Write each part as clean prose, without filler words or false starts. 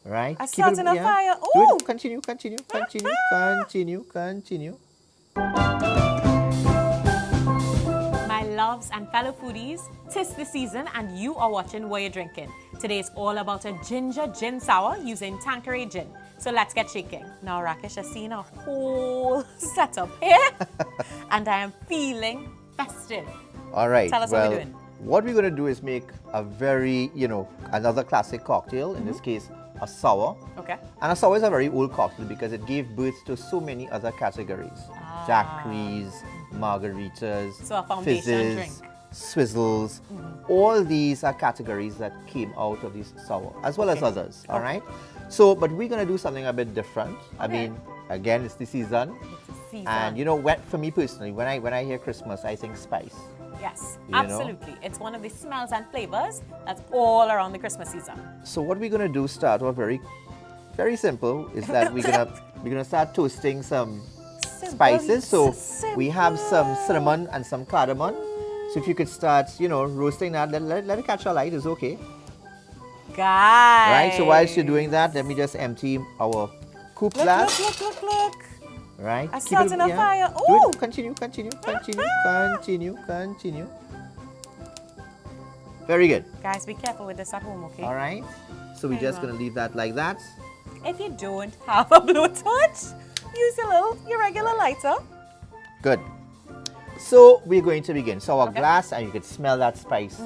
Right? I'm starting a fire. Do Ooh! it. Continue. My loves and fellow foodies, 'tis the season and you are watching What You're Drinking. Today is all about a ginger gin sour using Tanqueray gin. So let's get shaking. Now Raakesh has seen a whole setup here and I am feeling festive. All right. Tell us what we're doing. What we're going to do is make a very, another classic cocktail, in this case, a sour. Okay. And a sour is a very old cocktail because it gave birth to so many other categories. Daiquiris, margaritas, So a foundation fizzes, drink. swizzles. All these are categories that came out of this sour, as well as others, all right? So, but we're going to do something a bit different. I mean, again, it's the season. It's a season. And for me personally, when I hear Christmas, I think spice. Yes, You know? absolutely. It's one of the smells and flavors that's all around the Christmas season. So what we're gonna do, start off very, very simple, is that we're gonna start toasting some spices. So we have some cinnamon and some cardamom. So if you could start, roasting that, let it catch a light. It's okay. Guys. Right. So whilst you're doing that, let me just empty our Coupe glass. Look. Right. I'm starting a fire. Do Ooh. it. Continue. Very good. Guys, be careful with this at home, okay? All right. So we're just gonna leave that like that. If you don't have a blowtorch, use your regular lighter. Good. So we're going to begin. So our glass, and you can smell that spice.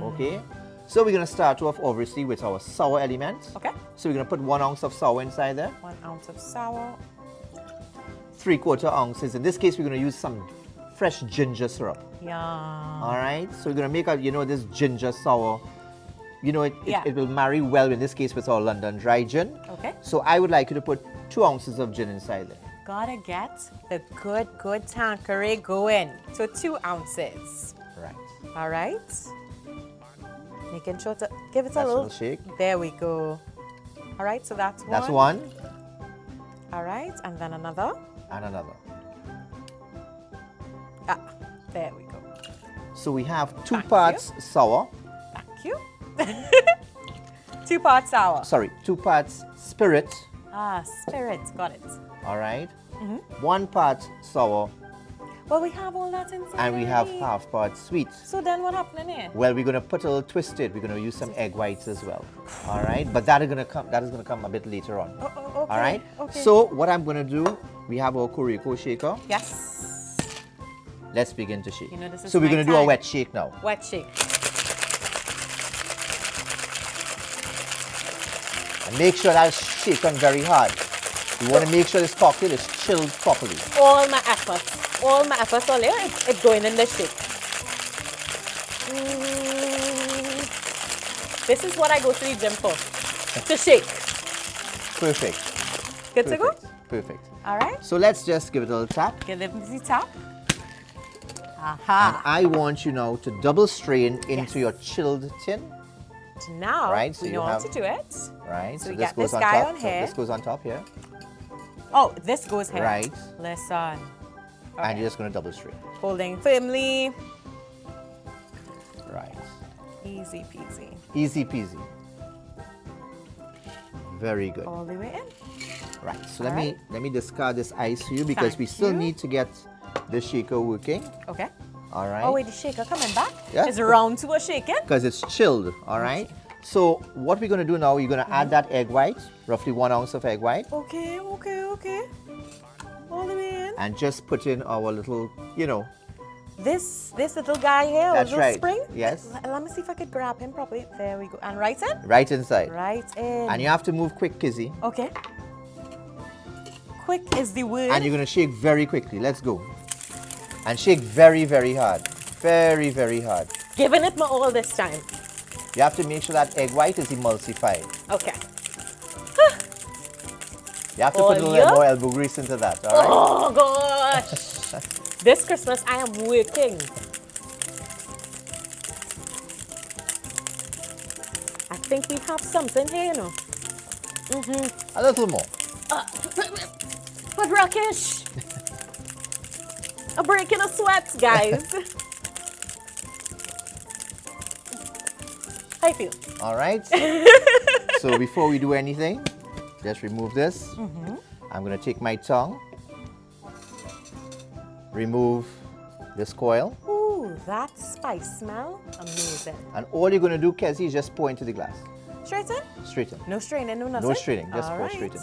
Okay. So we're gonna start off obviously with our sour element. Okay. So we're gonna put 1 ounce of sour inside there. 1 ounce of sour. 3/4 ounces. In this case, we're gonna use some fresh ginger syrup. Yeah. All right. So we're gonna make this ginger sour. It will marry well in this case with our London dry gin. Okay. So I would like you to put 2 ounces of gin inside there. Gotta get the good Tanqueray going. So 2 ounces. Right. All right. Making sure to give it a That's little shake. There we go. All right. So that's one. That's one. All right. And then another. And another. There we go. So we have 2 Thank parts sour. Thank you. 2 parts sour. Sorry, 2 parts spirit. Spirit. Got it. All right. 1 part sour. Well, we have all that inside. And we have already. half part sweet. So then what happening here? Well, we're gonna put a little twist to it. We're gonna use some egg whites as well. All right. But that is gonna come a bit later on. Okay. All right. Okay. So what I'm gonna do, we have our Corico shaker. Yes. Let's begin to shake. This is So we're my gonna do a time. wet shake now. Wet shake. And make sure that's shaken very hard. You want to make sure this cocktail is chilled properly. All my efforts all here, it's going in the shake. This is what I go to the gym for, to shake. Perfect. Good to go? Perfect. All right. So let's just give it a little tap. Give it the tap. And Aha. I want you now to double strain into your chilled tin. Now, Right, so we you know how have- to do it. Right. So we this got goes this on guy top. on So here. this goes on top here. Oh, this goes here. Right. Listen. And you're just going to double strain. Holding firmly. Right. Easy peasy. Easy peasy. Very good. All the way in. Right. So All let me discard this ice for you because we Thank still you. need to get the shaker working. Okay. All right. Oh, wait, the shaker coming back? Yeah. It's round to a shaking? Because it's chilled. All right. So what we're going to do now, you're going to add that egg white, roughly 1 ounce of egg white. Okay. All the way in. And just put in our little, This little guy here, That's little right. spring. Yes. Let me see if I could grab him properly. There we go. And right in? right inside. Right in. And you have to move quick, Kizzy. Okay. Quick is the word. And you're going to shake very quickly. Let's go. And shake very, very hard. Very, very hard. Giving it my all this time. You have to make sure that egg white is emulsified. Okay. You have to put a little yeah? more elbow grease into that, all right? Oh, gosh. This Christmas, I am working. I think we have something here, A little more. But Raakesh, I'm breaking a sweat, guys. How you feel? All right. So before we do anything, just remove this. I'm going to take my tongue, remove this coil. Ooh, that spice smell, amazing. And all you're going to do, Kezzy, is just pour into the glass. Straight in? Straight in. No straining, no nothing? No straining, just All pour right. straight in.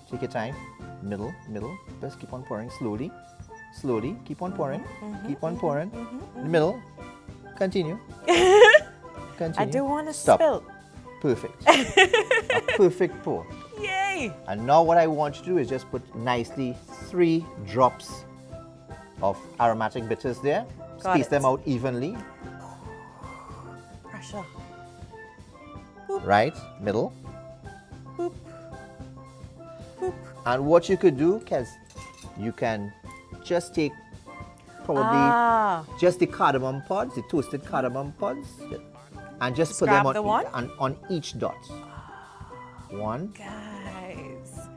Take your time. Middle. Just keep on pouring slowly. Slowly. Keep on pouring. Keep on pouring. The middle. Continue. Continue. I do want to Stop. spill. Perfect. A perfect pour. Yay! And now what I want you to do is just put nicely 3 drops of aromatic bitters there. Got Space it. them out evenly. Pressure. Right? Middle. Boop. Boop. And what you could do, Kez, you can just take probably just the cardamom pods, the toasted cardamom pods, and just put them grab the one? on each dot. One. Guys,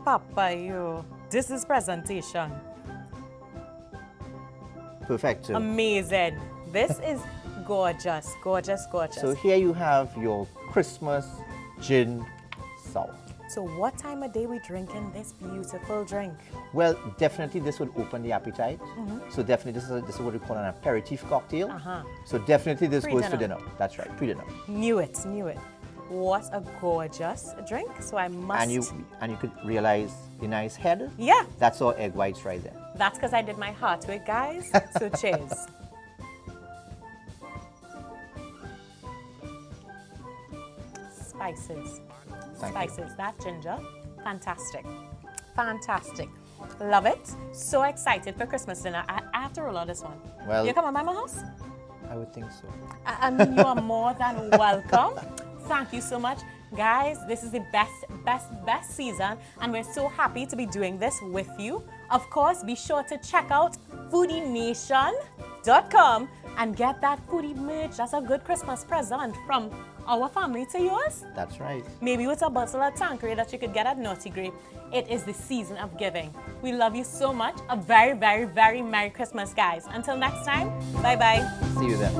Papa, you. This is presentation. Perfect. Amazing. This is gorgeous, gorgeous, gorgeous. So here you have your Christmas gin sour. So what time of day we drinking this beautiful drink? Well, definitely this would open the appetite. So definitely this is what we call an aperitif cocktail. So definitely this goes for Pre-dinner. dinner. That's right, pre-dinner. Knew it, knew it. What a gorgeous drink. So I must. And you could realize the nice head. Yeah, That's all egg whites right there. that's because I did my heart with guys. So cheers. Spices. Thank you. Spices. That ginger. Fantastic. Fantastic. Love it. So excited for Christmas dinner. I have to roll out this one. Well- you coming by my house? I would think so. I mean, you are more than welcome. Thank you so much. Guys, this is the best season, and we're so happy to be doing this with you. Of course, be sure to check out foodienationtt.com and get that foodie merch. That's a good Christmas present from our family to yours. That's right. Maybe with a bottle of Tanqueray that you could get at Naughty Grape. It is the season of giving. We love you so much. A very, very, very Merry Christmas, guys. Until next time, bye-bye. See you then.